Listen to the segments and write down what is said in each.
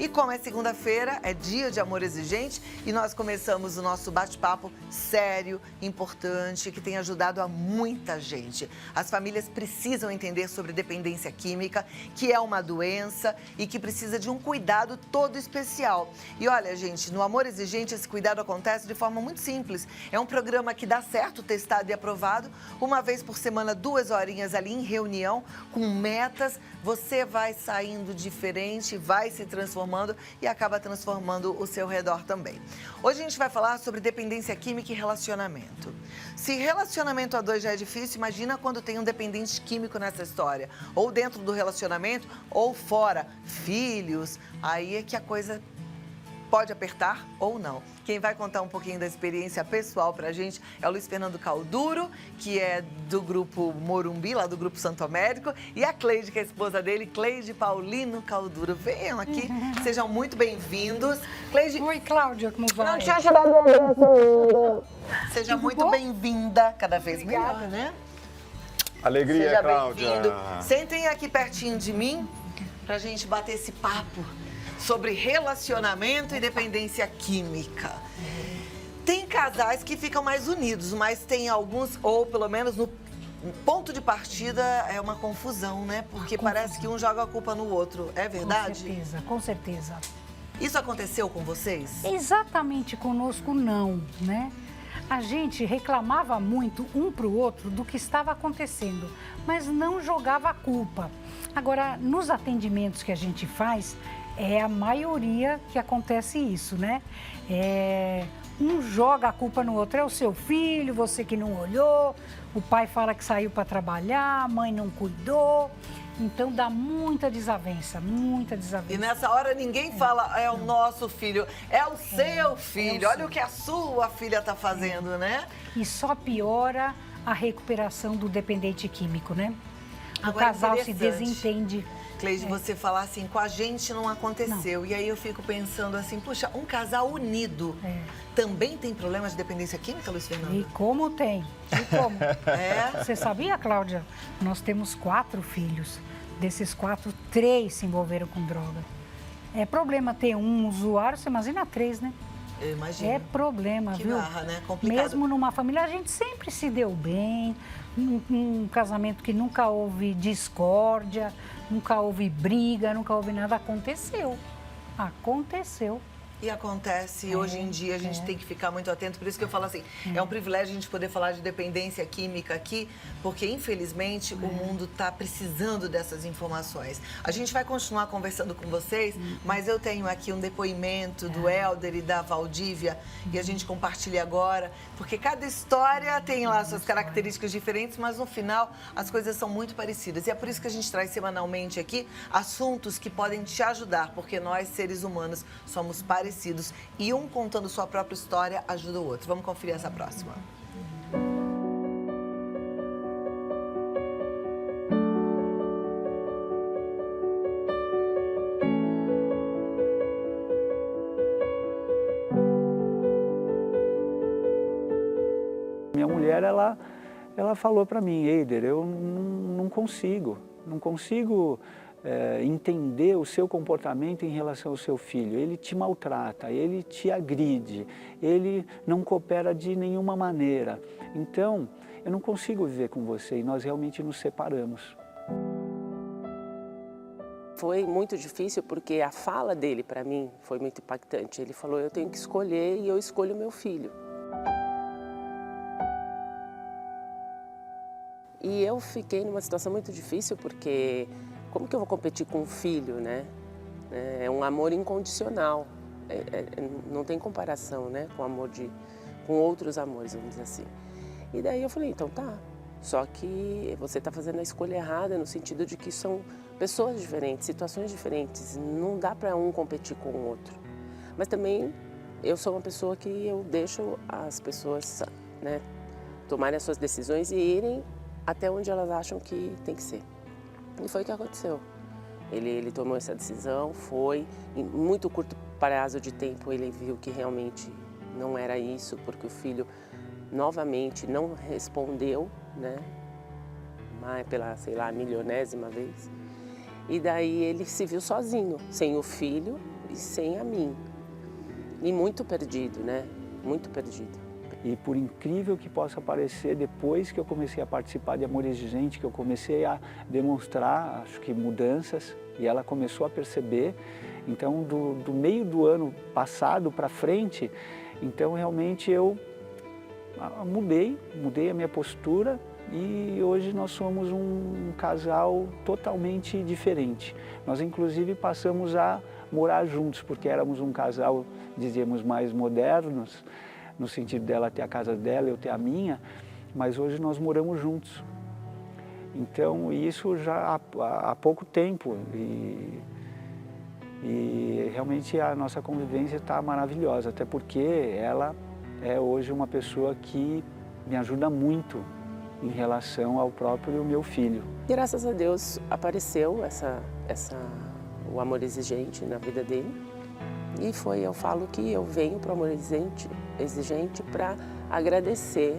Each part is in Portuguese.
E como é segunda-feira, é dia de amor exigente e nós começamos o nosso bate-papo sério, importante, que tem ajudado a muita gente. As famílias precisam entender sobre dependência química, que é uma doença e que precisa de um cuidado todo especial. E olha, gente, no Amor Exigente esse cuidado acontece de forma muito simples. É um programa que dá certo, testado e aprovado. Uma vez por semana, 2 horinhas ali em reunião, com metas. Você vai saindo diferente, vai se transformando e acaba transformando o seu redor também. Hoje a gente vai falar sobre dependência química e relacionamento. Se relacionamento a dois já é difícil, imagina quando tem um dependente químico nessa história. Ou dentro do relacionamento, ou fora. Filhos, aí é que a coisa pode apertar ou não. Quem vai contar um pouquinho da experiência pessoal pra gente é o Luiz Fernando Calduro, que é do grupo Morumbi, lá do grupo Santo Américo, e a Cleide, que é a esposa dele, Cleide Paulino Calduro. Venham aqui, sejam muito bem-vindos. Cleide... Oi, Cláudia, como vai? Não te ajudando, André. Seja muito bem-vinda, cada vez melhor, né? Alegria, Seja Cláudia. bem-vindo. Sentem aqui pertinho de mim pra gente bater esse papo sobre relacionamento e dependência química. Tem casais que ficam mais unidos, mas tem alguns, ou pelo menos no ponto de partida, é uma confusão, né? Porque parece que um joga a culpa no outro. É verdade? Com certeza, com certeza. Isso aconteceu com vocês? Exatamente conosco não, né? A gente reclamava muito um para o outro do que estava acontecendo, mas não jogava a culpa. Agora, nos atendimentos que a gente faz, é a maioria que acontece isso, né? Um joga a culpa no outro, é o seu filho, você que não olhou, o pai fala que saiu para trabalhar, a mãe não cuidou, então dá muita desavença, muita desavença. E nessa hora ninguém fala, é o nosso filho, é o seu filho, olha o que a sua filha está fazendo, né? E só piora a recuperação do dependente químico, né? O Agora, casal se interessante. desentende. Cleide, você falar assim, com a gente não aconteceu. Não. E aí eu fico pensando assim, puxa, um casal unido também tem problemas de dependência química, Luiz Fernando? E como tem? E como? É? Você sabia, Cláudia? Nós temos 4 filhos. Desses 4, 3 se envolveram com droga. É problema ter um usuário, você imagina 3, né? Eu imagino. É problema, que viu? Barra, né? Complicado. Mesmo numa família, a gente sempre se deu bem. Um casamento que nunca houve discórdia, nunca houve briga, nunca houve nada. Aconteceu. Aconteceu. E acontece, hoje em dia a gente tem que ficar muito atento, por isso que eu falo assim, é um privilégio a gente poder falar de dependência química aqui, porque infelizmente o mundo está precisando dessas informações. A gente vai continuar conversando com vocês, mas eu tenho aqui um depoimento do Hélder e da Valdívia, e a gente compartilha agora, porque cada história tem lá suas características diferentes, mas no final as coisas são muito parecidas. E é por isso que a gente traz semanalmente aqui assuntos que podem te ajudar, porque nós, seres humanos, somos parecidos. E um contando sua própria história ajuda o outro. Vamos conferir essa próxima. Minha mulher, ela falou para mim, Eider, eu não consigo entender o seu comportamento em relação ao seu filho. Ele te maltrata, ele te agride, ele não coopera de nenhuma maneira. Então, eu não consigo viver com você e nós realmente nos separamos. Foi muito difícil porque a fala dele para mim foi muito impactante. Ele falou, eu tenho que escolher e eu escolho meu filho. E eu fiquei numa situação muito difícil porque como que eu vou competir com um filho, né? É um amor incondicional, não tem comparação, né? Com amor com outros amores, vamos dizer assim. E daí eu falei, então tá, só que você está fazendo a escolha errada no sentido de que são pessoas diferentes, situações diferentes, não dá para um competir com o outro. Mas também eu sou uma pessoa que eu deixo as pessoas, né, tomarem as suas decisões e irem até onde elas acham que tem que ser. E foi o que aconteceu. Ele tomou essa decisão, foi, em muito curto prazo de tempo ele viu que realmente não era isso, porque o filho novamente não respondeu, né? Mas pela, sei lá, milionésima vez. E daí ele se viu sozinho, sem o filho e sem a mim. E muito perdido, né? Muito perdido. E por incrível que possa parecer, depois que eu comecei a participar de Amor Exigente, que eu comecei a demonstrar, acho que mudanças, e ela começou a perceber, então do meio do ano passado para frente, então realmente eu mudei a minha postura e hoje nós somos um casal totalmente diferente. Nós inclusive passamos a morar juntos, porque éramos um casal, dizíamos, mais modernos, no sentido dela ter a casa dela, eu ter a minha, mas hoje nós moramos juntos. Então, isso já há pouco tempo e realmente a nossa convivência está maravilhosa, até porque ela é hoje uma pessoa que me ajuda muito em relação ao próprio meu filho. Graças a Deus apareceu o Amor Exigente na vida dele. E eu falo que eu venho para o Amor Exigente para agradecer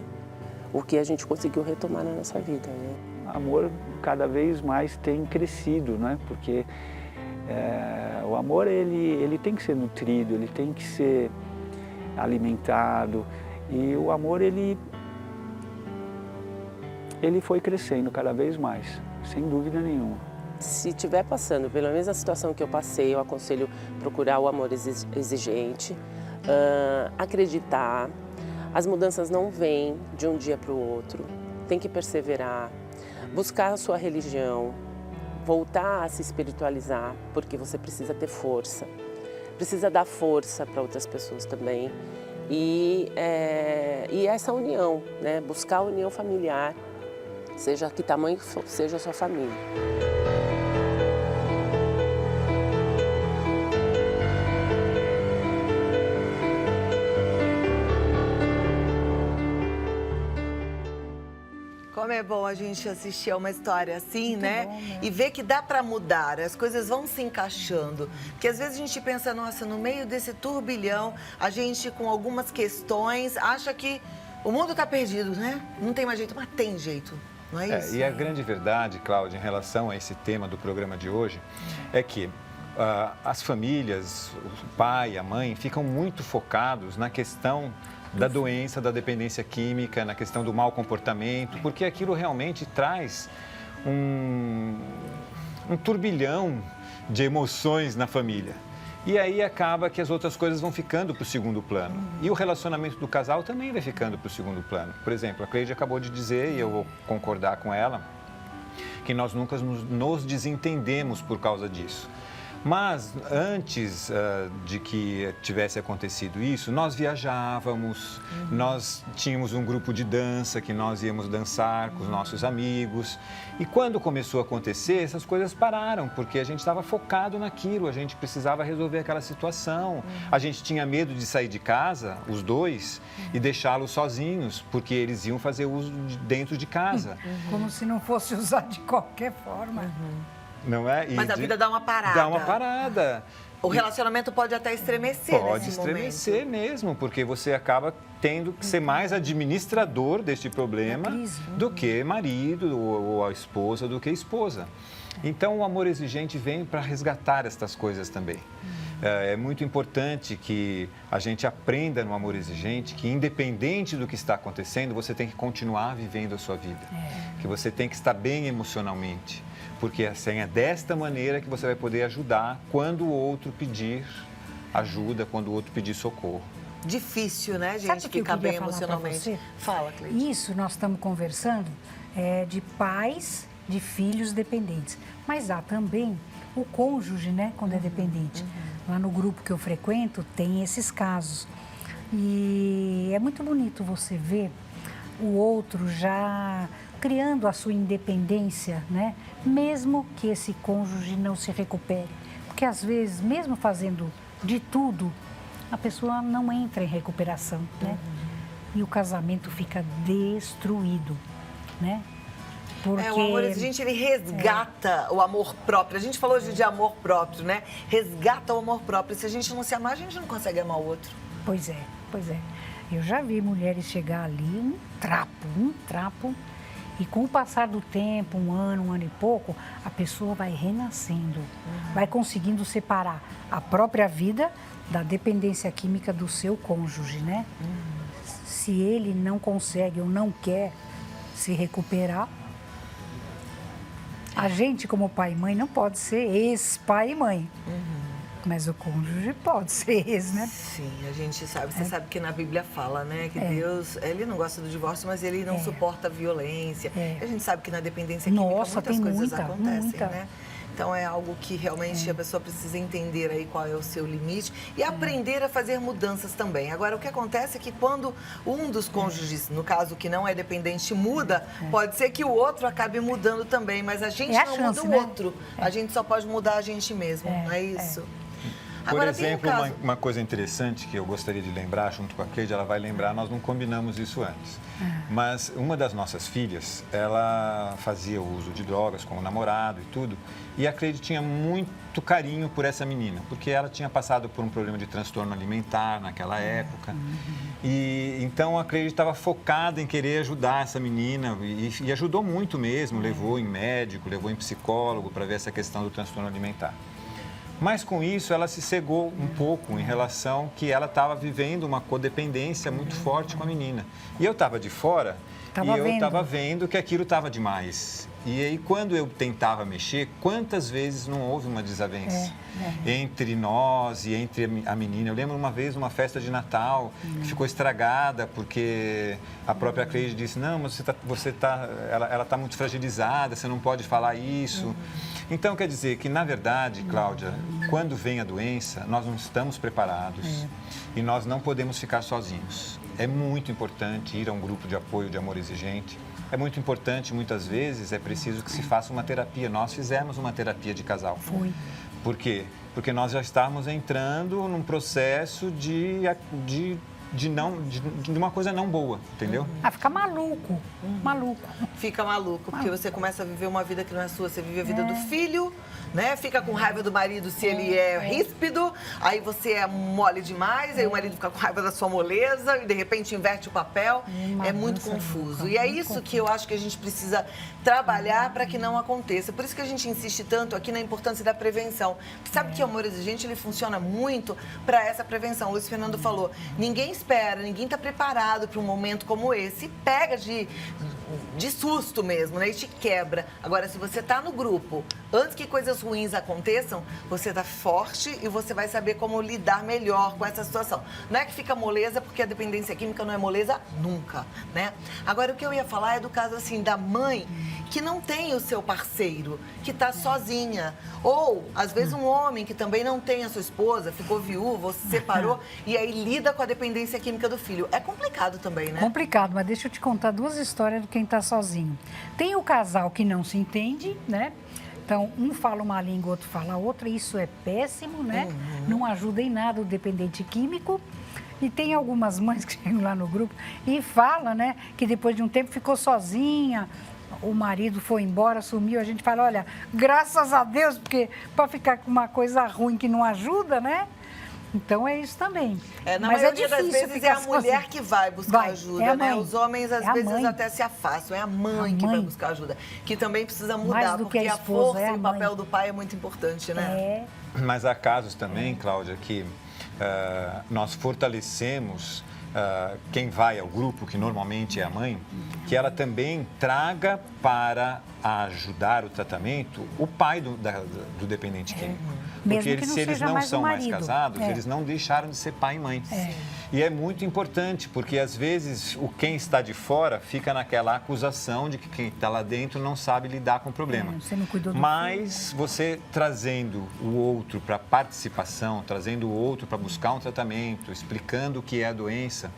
o que a gente conseguiu retomar na nossa vida, né? O amor cada vez mais tem crescido, né? Porque o amor ele tem que ser nutrido, ele tem que ser alimentado e o amor ele foi crescendo cada vez mais, sem dúvida nenhuma. Se estiver passando pela mesma situação que eu passei, eu aconselho procurar o Amor Exigente, acreditar. As mudanças não vêm de um dia para o outro, tem que perseverar, buscar a sua religião, voltar a se espiritualizar, porque você precisa ter força, precisa dar força para outras pessoas também. E essa união, né? Buscar a união familiar, seja que tamanho seja a sua família. Como é bom a gente assistir a uma história assim, Muito né? bom, né? E ver que dá para mudar, as coisas vão se encaixando. Porque às vezes a gente pensa, nossa, no meio desse turbilhão, a gente com algumas questões acha que o mundo está perdido, né? Não tem mais jeito, mas tem jeito, não é isso? E a grande verdade, Cláudia, em relação a esse tema do programa de hoje, é que as famílias, o pai, a mãe, ficam muito focados na questão da doença, da dependência química, na questão do mau comportamento, porque aquilo realmente traz um turbilhão de emoções na família. E aí acaba que as outras coisas vão ficando para o segundo plano. E o relacionamento do casal também vai ficando para o segundo plano. Por exemplo, a Cleide acabou de dizer, e eu vou concordar com ela, que nós nunca nos desentendemos por causa disso. Mas antes de que tivesse acontecido isso, nós viajávamos, nós tínhamos um grupo de dança que nós íamos dançar com os nossos amigos. E quando começou a acontecer, essas coisas pararam, porque a gente estava focado naquilo, a gente precisava resolver aquela situação. A gente tinha medo de sair de casa, os dois, e deixá-los sozinhos, porque eles iam fazer uso dentro de casa. Como se não fosse usar de qualquer forma. Não é? Mas a vida dá uma parada. Dá uma parada. O relacionamento pode até estremecer Pode nesse estremecer mesmo, porque você acaba tendo que ser mais administrador deste problema do que marido ou a esposa, do que esposa. Então, o Amor Exigente vem para resgatar estas coisas também. É muito importante que a gente aprenda no Amor Exigente que, independente do que está acontecendo, você tem que continuar vivendo a sua vida. Que você tem que estar bem emocionalmente. Porque assim, é desta maneira que você vai poder ajudar quando o outro pedir ajuda, quando o outro pedir socorro. Difícil, né, gente, Sabe o que eu ficar bem queria falar pra emocionalmente. você? Fala, Cleide. Isso nós estamos conversando de pais de filhos dependentes. Mas há também o cônjuge, né, quando é dependente. Lá no grupo que eu frequento tem esses casos. E é muito bonito você ver o outro já criando a sua independência, né? Mesmo que esse cônjuge não se recupere. Porque às vezes, mesmo fazendo de tudo, a pessoa não entra em recuperação, né? E o casamento fica destruído, né? Porque... O Amor Exigente, ele resgata o amor próprio. A gente falou hoje de amor próprio, né? Resgata o amor próprio. Se a gente não se amar, a gente não consegue amar o outro. Pois é, pois é. Eu já vi mulheres chegar ali, um trapo, E com o passar do tempo, um ano e pouco, a pessoa vai renascendo, vai conseguindo separar a própria vida da dependência química do seu cônjuge, né? Se ele não consegue ou não quer se recuperar, a gente, como pai e mãe, não pode ser ex-pai e mãe. Mas o cônjuge pode ser ex, né? Sim, a gente sabe. Você sabe que na Bíblia fala, né? Que Deus, ele não gosta do divórcio, mas ele não suporta a violência. A gente sabe que na dependência química muitas coisas acontecem, né? Então é algo que realmente a pessoa precisa entender aí qual é o seu limite e aprender a fazer mudanças também. Agora, o que acontece é que quando um dos cônjuges, no caso que não é dependente, muda, pode ser que o outro acabe mudando também, mas a gente não muda o outro. A gente só pode mudar a gente mesmo, não é isso? Por Agora, exemplo, uma coisa interessante que eu gostaria de lembrar, junto com a Cleide, ela vai lembrar, nós não combinamos isso antes. Mas uma das nossas filhas, ela fazia o uso de drogas com o namorado e tudo, e a Cleide tinha muito carinho por essa menina, porque ela tinha passado por um problema de transtorno alimentar naquela época. E então a Cleide estava focada em querer ajudar essa menina e ajudou muito mesmo, levou em médico, levou em psicólogo para ver essa questão do transtorno alimentar. Mas com isso ela se cegou um pouco em relação que ela estava vivendo uma codependência muito forte com a menina. E eu estava de fora eu estava vendo que aquilo estava demais. E aí quando eu tentava mexer, quantas vezes não houve uma desavença entre nós e entre a menina? Eu lembro uma vez uma festa de Natal que ficou estragada porque a própria Cleide disse, não, mas ela está muito fragilizada, você não pode falar isso. Então, quer dizer que, na verdade, Cláudia, quando vem a doença, nós não estamos preparados e nós não podemos ficar sozinhos. É muito importante ir a um grupo de apoio de amor exigente. É muito importante, muitas vezes, é preciso que se faça uma terapia. Nós fizemos uma terapia de casal. Foi. Por quê? Porque nós já estávamos entrando num processo de uma coisa não boa, entendeu? Fica maluco, maluco. Fica maluco, porque você começa a viver uma vida que não é sua, você vive a vida do filho, né? Fica com raiva do marido se ele é ríspido, aí você é mole demais, aí o marido fica com raiva da sua moleza e de repente inverte o papel. É muito confuso. E é isso que eu acho que a gente precisa trabalhar para que não aconteça. Por isso que a gente insiste tanto aqui na importância da prevenção. Porque sabe que o amor exigente, ele funciona muito para essa prevenção. O Luiz Fernando falou, ninguém espera, ninguém está preparado para um momento como esse. Pega de susto mesmo, né? E te quebra. Agora, se você está no grupo, antes que coisas ruins aconteçam, você está forte e você vai saber como lidar melhor com essa situação. Não é que fica moleza, porque a dependência química não é moleza nunca, né? Agora, o que eu ia falar é do caso, assim, da mãe que não tem o seu parceiro, que está sozinha. Ou, às vezes, um homem que também não tem a sua esposa, ficou viúvo, ou se separou, e aí lida com a dependência química do filho. É complicado também, né? Complicado, mas deixa eu te contar duas histórias de quem está sozinho. Tem o casal que não se entende, né? Então, um fala uma língua, outro fala outra, isso é péssimo, né? Não ajuda em nada o dependente químico. E tem algumas mães que chegam lá no grupo e falam, né, que depois de um tempo ficou sozinha, o marido foi embora, sumiu, a gente fala, olha, graças a Deus, porque para ficar com uma coisa ruim que não ajuda, né? Então é isso também. Na mas maioria das vezes é a mulher que vai buscar ajuda, né? Os homens às vezes até se afastam, é a mãe que vai buscar ajuda, que também precisa mudar, porque a força e o papel do pai é muito importante, né? Mas há casos também, Cláudia, que nós fortalecemos quem vai ao grupo, que normalmente é a mãe, que ela também traga para ajudar o tratamento o pai do dependente químico. Porque se eles não são mais casados, eles não deixaram de ser pai e mãe. E é muito importante, porque às vezes quem está de fora fica naquela acusação de que quem está lá dentro não sabe lidar com o problema. Você não cuidou do Mas você trazendo o outro para participação, trazendo o outro para buscar um tratamento, explicando o que é a doença,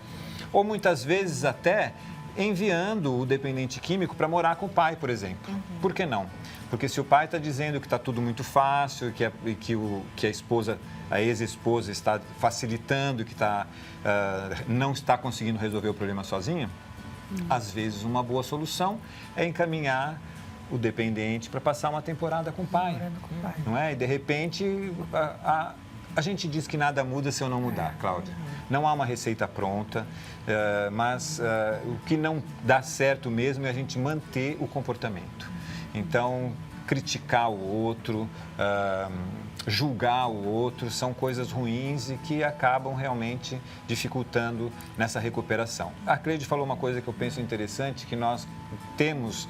ou muitas vezes até enviando o dependente químico para morar com o pai, por exemplo. Por que não? Porque se o pai está dizendo que está tudo muito fácil, que a esposa, a ex-esposa está facilitando, que não está conseguindo resolver o problema sozinha, às vezes uma boa solução é encaminhar o dependente para passar uma temporada com o pai. Não é? E de repente A gente diz que nada muda se eu não mudar, Cláudia. Não há uma receita pronta, mas o que não dá certo mesmo é a gente manter o comportamento. Então, criticar o outro, julgar o outro, são coisas ruins e que acabam realmente dificultando nessa recuperação. A Cleide falou uma coisa que eu penso interessante, que nós temos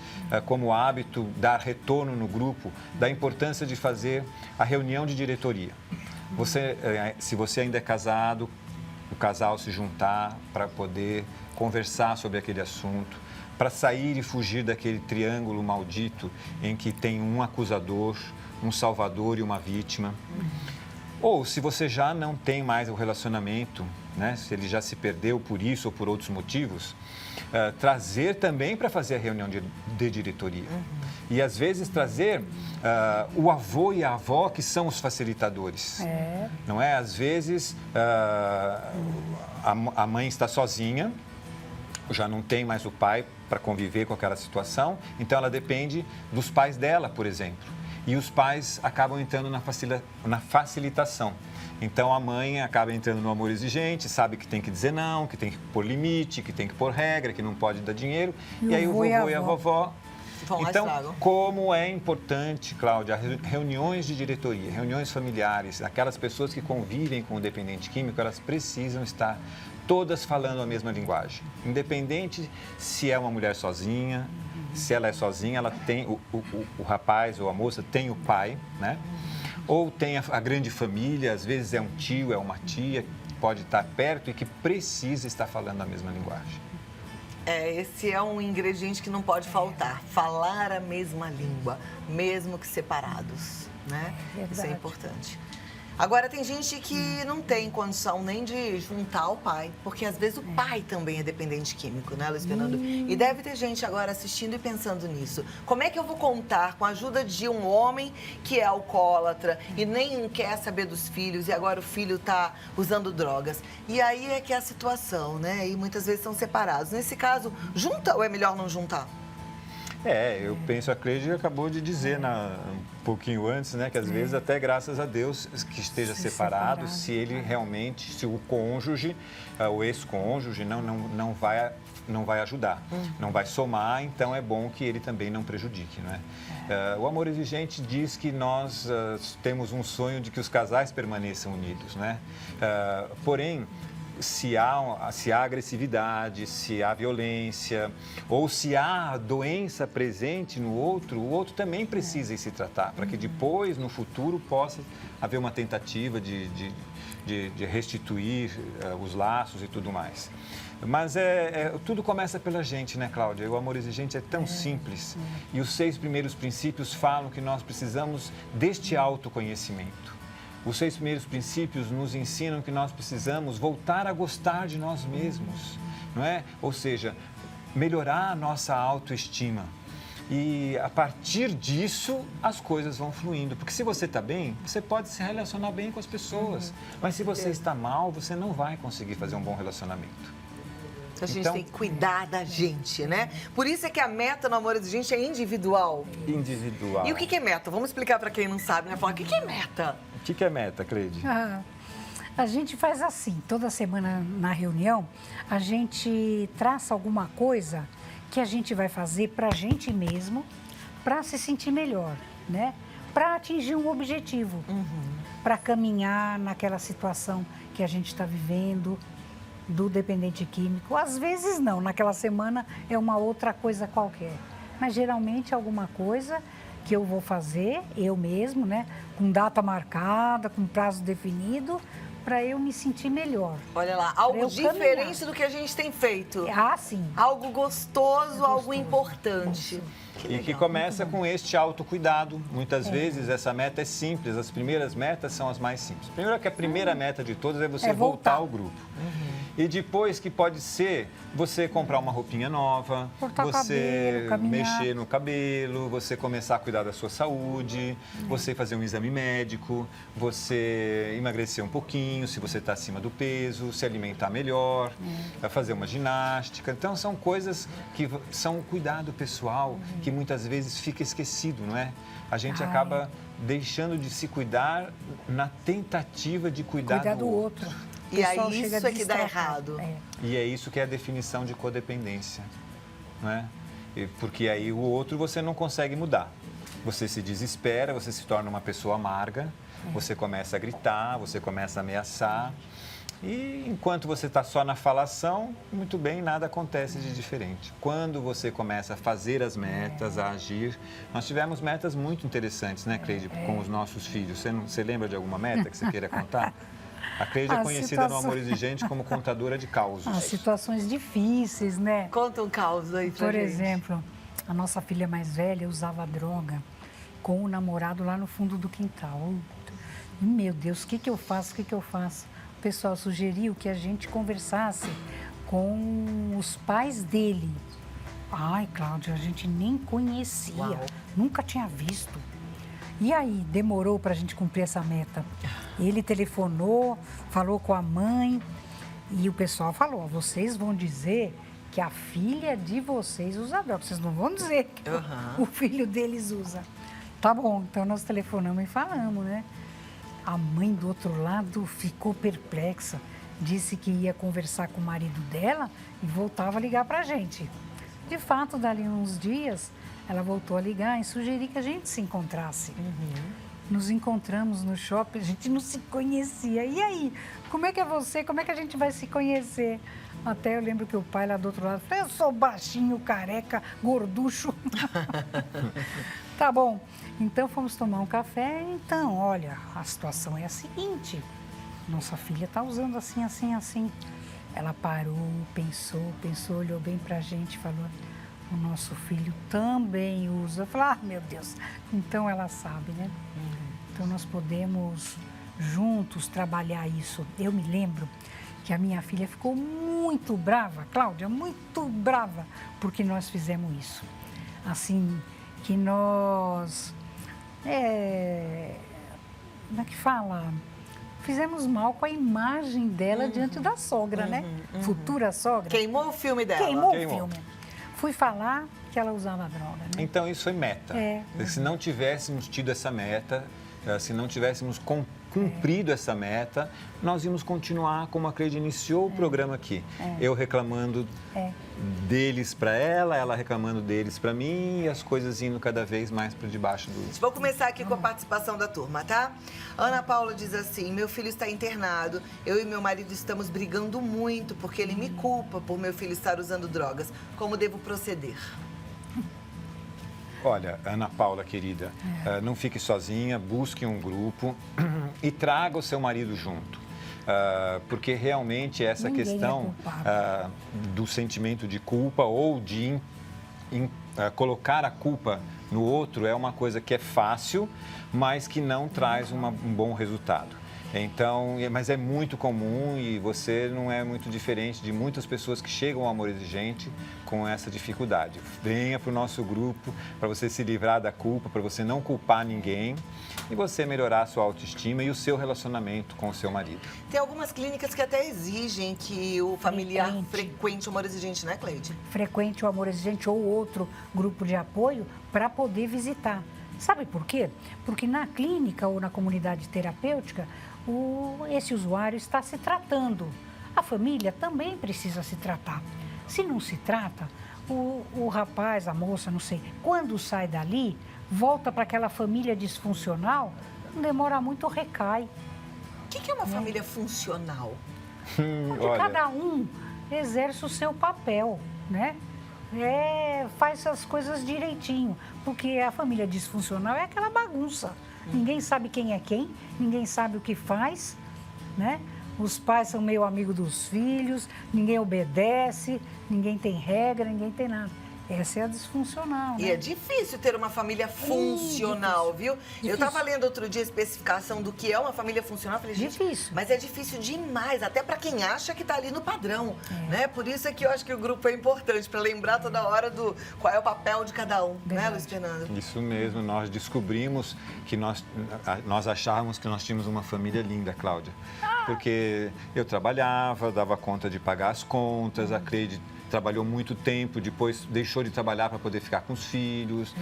como hábito dar retorno no grupo, da importância de fazer a reunião de diretoria. Se você ainda é casado, o casal se juntar para poder conversar sobre aquele assunto, para sair e fugir daquele triângulo maldito em que tem um acusador, um salvador e uma vítima. Ou se você já não tem mais o relacionamento, né, se ele já se perdeu por isso ou por outros motivos, trazer também para fazer a reunião de diretoria. E às vezes trazer o avô e a avó, que são os facilitadores. Não é? Às vezes a mãe está sozinha, já não tem mais o pai para conviver com aquela situação, então ela depende dos pais dela, por exemplo. E os pais acabam entrando na facilitação. Então a mãe acaba entrando no amor exigente, sabe que tem que dizer não, que tem que pôr limite, que tem que pôr regra, que não pode dar dinheiro. E aí o vovô e a vovó... Então, como é importante, Cláudia, reuniões de diretoria, reuniões familiares, aquelas pessoas que convivem com o dependente químico, elas precisam estar todas falando a mesma linguagem. Independente se é uma mulher sozinha, se ela é sozinha, ela tem o rapaz ou a moça tem o pai, né? Ou tem a grande família, às vezes é um tio, é uma tia, que pode estar perto e que precisa estar falando a mesma linguagem. Esse é um ingrediente que não pode faltar. Falar a mesma língua, mesmo que separados, né? Isso é importante. Agora, tem gente que não tem condição nem de juntar o pai, porque às vezes o pai também é dependente químico, né, Luiz Fernando? E deve ter gente agora assistindo e pensando nisso. Como é que eu vou contar com a ajuda de um homem que é alcoólatra e nem quer saber dos filhos e agora o filho está usando drogas? E aí é que é a situação, né? E muitas vezes são separados. Nesse caso, junta ou é melhor não juntar? Eu penso, a Cleide acabou de dizer um pouquinho antes, né, que às vezes até graças a Deus que esteja separado, se ele realmente, se o cônjuge, o ex-cônjuge não vai ajudar, não vai somar, então é bom que ele também não prejudique, né? O amor exigente diz que nós temos um sonho de que os casais permaneçam unidos, né? Porém, se há agressividade, se há violência ou se há doença presente no outro, o outro também precisa ir se tratar, para que depois, no futuro, possa haver uma tentativa de restituir os laços e tudo mais. Mas tudo começa pela gente, né, Cláudia? O amor exigente é tão simples. E os 6 primeiros princípios falam que nós precisamos deste autoconhecimento. Os 6 primeiros princípios nos ensinam que nós precisamos voltar a gostar de nós mesmos, não é? Ou seja, melhorar a nossa autoestima. E a partir disso, as coisas vão fluindo. Porque se você está bem, você pode se relacionar bem com as pessoas. Mas se você está mal, você não vai conseguir fazer um bom relacionamento. A gente tem que cuidar da gente, né? Por isso é que a meta no amor exigente é individual. Individual. E o que é meta? Vamos explicar para quem não sabe, né? Falar, o que é meta? O que é meta, Cleide? A gente faz assim, toda semana na reunião, a gente traça alguma coisa que a gente vai fazer para a gente mesmo, para se sentir melhor, né? Para atingir um objetivo, para caminhar naquela situação que a gente está vivendo, do dependente químico. Às vezes não, naquela semana é uma outra coisa qualquer, mas geralmente é alguma coisa que eu vou fazer, eu mesmo, né? Com data marcada, com prazo definido, para eu me sentir melhor. Olha lá, algo diferente do que a gente tem feito. Sim. Algo gostoso, algo importante. E que começa com este autocuidado. Muitas vezes essa meta é simples, as primeiras metas são as mais simples. Primeiro que a primeira meta de todas é você voltar ao grupo. E depois que pode ser você comprar uma roupinha nova, Cortar o você cabelo, caminhar. mexer no cabelo, você começar a cuidar da sua saúde, você fazer um exame médico, você emagrecer um pouquinho, se você está acima do peso, se alimentar melhor, fazer uma ginástica. Então, são coisas que são um cuidado pessoal que muitas vezes fica esquecido, não é? A gente acaba deixando de se cuidar na tentativa de cuidar do outro. E aí pessoal chega isso a é que dá distratar. errado. E é isso que é a definição de codependência, não é? Porque aí o outro você não consegue mudar. Você se desespera, você se torna uma pessoa amarga, você começa a gritar, você começa a ameaçar. E enquanto você está só na falação, muito bem, nada acontece de diferente. Quando você começa a fazer as metas, a agir... Nós tivemos metas muito interessantes, né, Cleide, com os nossos filhos. Você lembra de alguma meta que você queira contar? A Cleide é conhecida no Amor Exigente como contadora de causos. As situações difíceis, né? Conta um caos aí pra Por gente. exemplo, a nossa filha mais velha usava droga com o namorado lá no fundo do quintal. E, meu Deus, o que eu faço? O que eu faço? O pessoal sugeriu que a gente conversasse com os pais dele. Ai, Cláudia, a gente nem conhecia, nunca tinha visto. E aí, demorou para a gente cumprir essa meta. Ele telefonou, falou com a mãe e o pessoal falou, ó, vocês vão dizer que a filha de vocês usa droga. Vocês não vão dizer que o filho deles usa. Tá bom, então nós telefonamos e falamos, né? A mãe do outro lado ficou perplexa, disse que ia conversar com o marido dela e voltava a ligar pra gente. De fato, dali uns dias, ela voltou a ligar e sugerir que a gente se encontrasse. Nos encontramos no shopping, a gente não se conhecia. E aí, como é que é você? Como é que a gente vai se conhecer? Até eu lembro que o pai lá do outro lado falou, eu sou baixinho, careca, gorducho. Tá bom, então fomos tomar um café. Então, olha, a situação é a seguinte, nossa filha está usando assim, assim, assim. Ela parou, pensou, olhou bem pra gente e falou, o nosso filho também usa. Eu falei, meu Deus, então ela sabe, né? Então nós podemos juntos trabalhar isso. Eu me lembro que a minha filha ficou muito brava, Cláudia, muito brava, porque nós fizemos isso. Assim, que nós, como é que fala? Fizemos mal com a imagem dela diante da sogra, né? Futura sogra. Queimou o filme dela. Queimou o filme. Fui falar que ela usava droga, né? Então, isso foi meta. Se não tivéssemos tido essa meta, se não tivéssemos cumprido essa meta, nós íamos continuar como a Cleide iniciou o programa aqui. Eu reclamando deles para ela reclamando deles para mim e as coisas indo cada vez mais para debaixo do... Vou começar aqui com a participação da turma, tá? Ana Paula diz assim, meu filho está internado, eu e meu marido estamos brigando muito porque ele me culpa por meu filho estar usando drogas. Como devo proceder? Olha, Ana Paula, querida, não fique sozinha, busque um grupo e traga o seu marido junto. Porque realmente essa Ninguém questão do sentimento de culpa ou de colocar a culpa no outro é uma coisa que é fácil, mas que não traz um bom resultado. Então, mas é muito comum e você não é muito diferente de muitas pessoas que chegam ao Amor Exigente com essa dificuldade. Venha para o nosso grupo para você se livrar da culpa, para você não culpar ninguém e você melhorar a sua autoestima e o seu relacionamento com o seu marido. Tem algumas clínicas que até exigem que o familiar frequente o Amor Exigente, né, Cleide? Frequente o Amor Exigente ou outro grupo de apoio para poder visitar. Sabe por quê? Porque na clínica ou na comunidade terapêutica, esse usuário está se tratando. A família também precisa se tratar. Se não se trata, o rapaz, a moça, não sei, quando sai dali, volta para aquela família disfuncional, não demora muito, recai. O que é uma família funcional? Onde cada um exerce o seu papel, né? Faz as coisas direitinho, porque a família disfuncional é aquela bagunça. Ninguém sabe quem é quem, ninguém sabe o que faz, né? Os pais são meio amigos dos filhos, ninguém obedece, ninguém tem regra, ninguém tem nada. Essa é a disfuncional, E né? é difícil ter uma família funcional, viu? Eu Difícil. estava lendo outro dia a especificação do que é uma família funcional. Falei, gente, Difícil. mas é difícil demais, até para quem acha que está ali no padrão, né? Por isso é que eu acho que o grupo é importante, para lembrar toda hora do qual é o papel de cada um, né, Verdade. Luiz Fernando? Isso mesmo, nós descobrimos que nós achávamos que nós tínhamos uma família linda, Cláudia. Porque eu trabalhava, dava conta de pagar as contas, a Cleide trabalhou muito tempo, depois deixou de trabalhar para poder ficar com os filhos,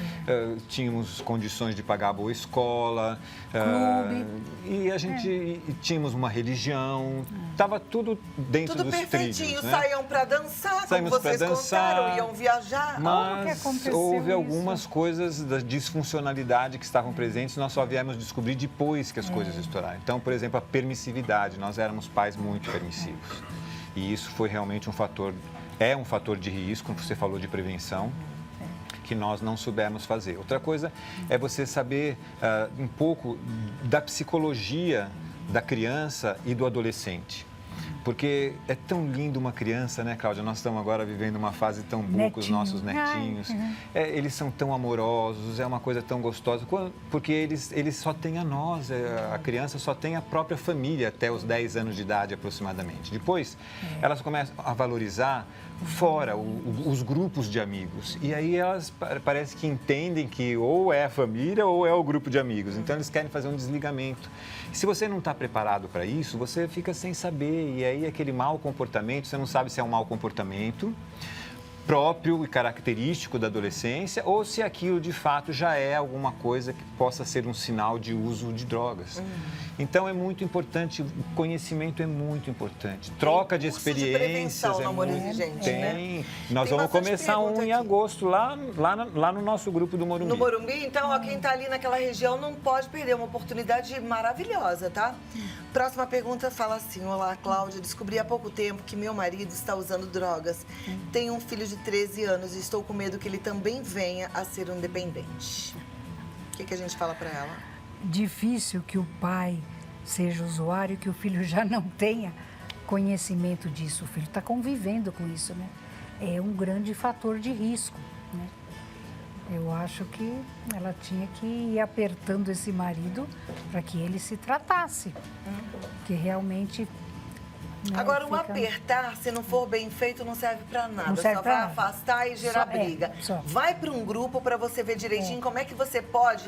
tínhamos condições de pagar a boa escola, Clube. e a gente e tínhamos uma religião, estava tudo dentro Tudo dos perfeitinho, trilhos, né? saíam para dançar, Saímos como vocês pra dançar, contaram, iam viajar. que Mas aconteceu houve isso? algumas coisas da disfuncionalidade que estavam presentes, nós só viemos descobrir depois que as coisas estouraram. Então, por exemplo, a permissividade, nós éramos pais muito permissivos. E isso foi realmente um fator de risco, você falou de prevenção, que nós não soubemos fazer. Outra coisa é você saber um pouco da psicologia da criança e do adolescente. Porque é tão lindo uma criança, né, Cláudia? Nós estamos agora vivendo uma fase tão boa com os Netinho. nossos netinhos. Eles são tão amorosos, é uma coisa tão gostosa. Porque eles só têm a nós, a criança só tem a própria família até os 10 anos de idade aproximadamente. Depois, elas começam a valorizar fora os grupos de amigos. E aí elas parece que entendem que ou é a família ou é o grupo de amigos. Então, eles querem fazer um desligamento. E se você não está preparado para isso, você fica sem saber. E aí, aquele mau comportamento, você não sabe se é um mau comportamento próprio e característico da adolescência ou se aquilo de fato já é alguma coisa que possa ser um sinal de uso de drogas. Então é muito importante, o conhecimento é muito importante. Troca de curso de experiências prevenção no Amor muito... Exigente, Tem. né? Nós Tem vamos bastante começar um pergunta em aqui. agosto lá no nosso grupo do Morumbi. No Morumbi, então, ó, quem tá ali naquela região não pode perder uma oportunidade maravilhosa, tá? Próxima pergunta fala assim: olá, Cláudia, descobri há pouco tempo que meu marido está usando drogas. Tenho um filho de 13 anos e estou com medo que ele também venha a ser um dependente. O que a gente fala para ela? Difícil que o pai seja usuário e que o filho já não tenha conhecimento disso. O filho está convivendo com isso, né? É um grande fator de risco, né? Eu acho que ela tinha que ir apertando esse marido para que ele se tratasse, que realmente... né, Agora, o fica- apertar, se não for bem feito, não serve para nada. Não serve só pra vai nada. afastar e gerar Só- briga. só. Vai para um grupo para você ver direitinho como é que você pode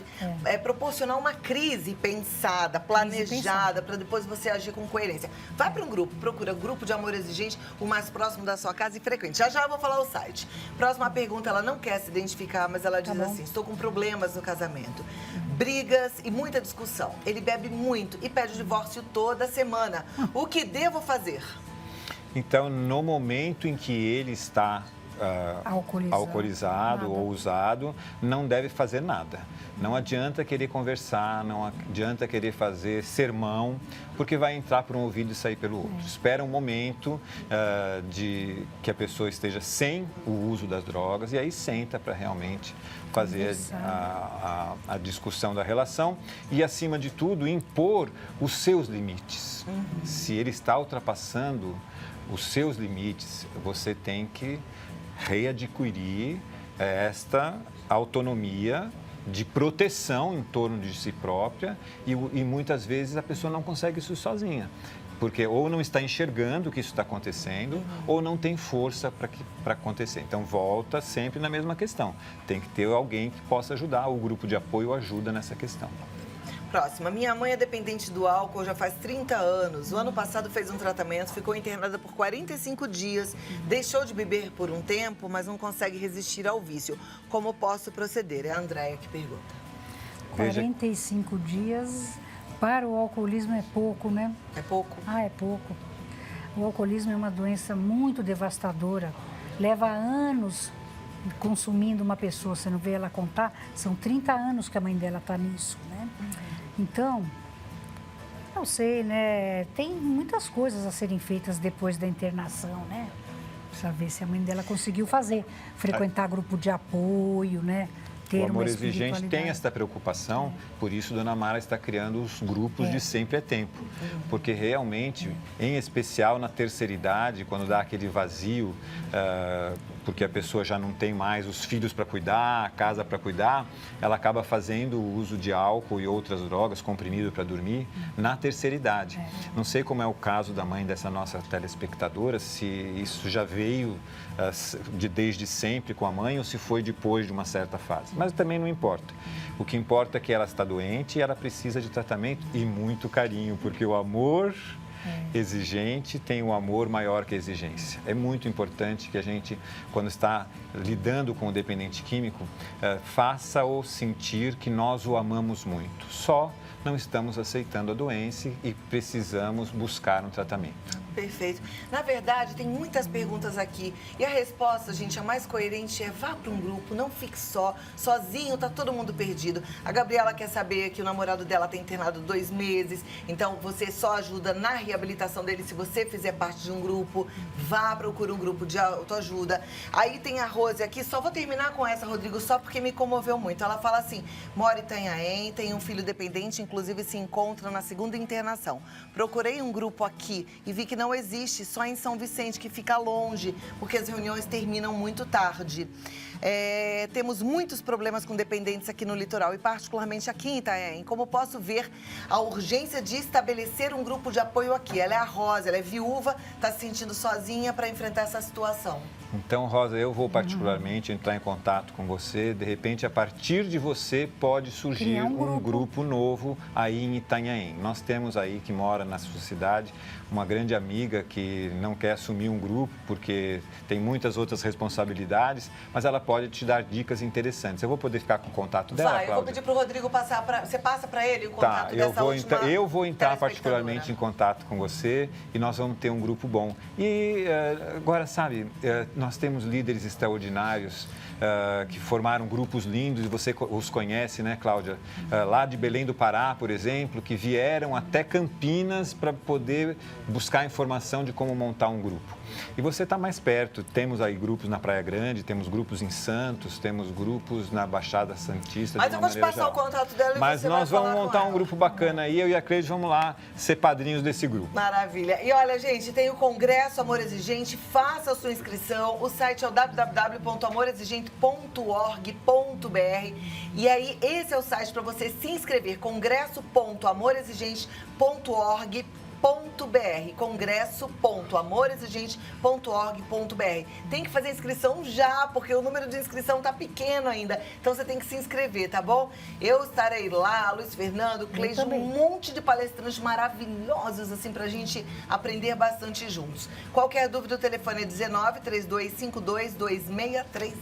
proporcionar uma crise pensada, planejada, para depois você agir com coerência. Vai para um grupo, procura Grupo de Amor Exigente, o mais próximo da sua casa e frequente. Já eu vou falar o site. Próxima pergunta, ela não quer se identificar, mas ela diz bom. assim: estou com problemas no casamento. Brigas e muita discussão. Ele bebe muito e pede o divórcio toda semana. O que devo fazer? Então, no momento em que ele está alcoolizado Nada. ou usado, não deve fazer nada. Não adianta querer conversar, não adianta querer fazer sermão, porque vai entrar por um ouvido e sair pelo outro. Espera um momento de que a pessoa esteja sem o uso das drogas e aí senta para realmente fazer a discussão da relação e, acima de tudo, impor os seus limites. Se ele está ultrapassando os seus limites, você tem que readquirir esta autonomia de proteção em torno de si própria e muitas vezes a pessoa não consegue isso sozinha, porque ou não está enxergando que isso está acontecendo ou não tem força para acontecer. Então, volta sempre na mesma questão. Tem que ter alguém que possa ajudar, o grupo de apoio ajuda nessa questão. Próxima. Minha mãe é dependente do álcool já faz 30 anos. O ano passado fez um tratamento, ficou internada por 45 dias, deixou de beber por um tempo, mas não consegue resistir ao vício. Como posso proceder? É a Andréia que pergunta. Veja- 45 dias para o alcoolismo é pouco, né? É pouco? Ah, é pouco. O alcoolismo é uma doença muito devastadora. Leva anos consumindo uma pessoa, você não vê ela contar, são 30 anos que a mãe dela está nisso, né? Então, não sei, né? Tem muitas coisas a serem feitas depois da internação, né? Precisa ver se a mãe dela conseguiu fazer. Frequentar grupo de apoio, né? Ter O Amor uma Exigente tem espiritualidade. esta preocupação, por isso Dona Mara está criando os grupos de Sempre é Tempo. Porque realmente, em especial na terceira idade, quando dá aquele vazio porque a pessoa já não tem mais os filhos para cuidar, a casa para cuidar, ela acaba fazendo o uso de álcool e outras drogas, comprimido para dormir, na terceira idade. Não sei como é o caso da mãe dessa nossa telespectadora, se isso já veio desde sempre com a mãe ou se foi depois de uma certa fase. Mas também não importa. O que importa é que ela está doente e ela precisa de tratamento e muito carinho, porque o amor exigente tem um amor maior que a exigência. É muito importante que a gente, quando está lidando com o dependente químico, faça-o sentir que nós o amamos muito. Só não estamos aceitando a doença e precisamos buscar um tratamento. Perfeito. Na verdade, tem muitas perguntas aqui. E a resposta, gente, a mais coerente é: vá para um grupo, não fique sozinho, tá todo mundo perdido. A Gabriela quer saber que o namorado dela tem internado 2 meses, então você só ajuda na reabilitação dele se você fizer parte de um grupo. Vá, procura um grupo de autoajuda. Aí tem a Rose aqui, só vou terminar com essa, Rodrigo, só porque me comoveu muito. Ela fala assim: mora em Itanhaém, tem um filho dependente, inclusive se encontra na 2ª internação. Procurei um grupo aqui e vi que não existe, só em São Vicente, que fica longe, porque as reuniões terminam muito tarde. Temos muitos problemas com dependentes aqui no litoral e particularmente aqui em Itanhaém. Como posso ver a urgência de estabelecer um grupo de apoio aqui? Ela é a Rosa, ela é viúva, está se sentindo sozinha para enfrentar essa situação. Então, Rosa, eu vou particularmente entrar em contato com você. De repente, a partir de você, pode surgir um grupo novo aí em Itanhaém. Nós temos aí, que mora na sua cidade, uma grande amiga que não quer assumir um grupo porque tem muitas outras responsabilidades, mas ela pode te dar dicas interessantes. Eu vou poder ficar com o contato dela, Cláudia? Eu vou pedir para o Rodrigo passar para... Você passa para ele o contato dessa última eu vou entrar particularmente em contato com você e nós vamos ter um grupo bom. E agora, sabe, nós temos líderes extraordinários que formaram grupos lindos e você os conhece, né, Cláudia? Lá de Belém do Pará, por exemplo, que vieram até Campinas para poder buscar informação de como montar um grupo. E você está mais perto, temos aí grupos na Praia Grande, temos grupos em Santos, temos grupos na Baixada Santista. Mas eu vou te passar o contato dela e Mas você nós vai vamos montar um grupo bacana aí, eu e a Cleide vamos lá ser padrinhos desse grupo. Maravilha. E olha, gente, tem o Congresso Amor Exigente, faça a sua inscrição. O site é o www.amorexigente.org.br. E aí, esse é o site para você se inscrever, congresso.amorexigente.org.br, congresso.amorexigente.org.br. Tem que fazer inscrição já, porque o número de inscrição tá pequeno ainda. Então você tem que se inscrever, tá bom? Eu estarei lá, Luiz Fernando, Cleide, um monte de palestrantes maravilhosos assim pra gente aprender bastante juntos. Qualquer dúvida, o telefone é 19-3252-2630.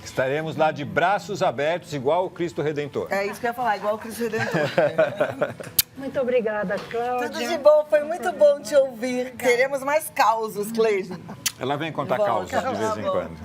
Estaremos lá de braços abertos, igual o Cristo Redentor. É isso que eu ia falar, igual o Cristo Redentor. Muito obrigada, Cláudia. Tudo de bom, foi muito bom te ouvir. Queremos mais causos, Cleide. Ela vem contar causas de vez em quando.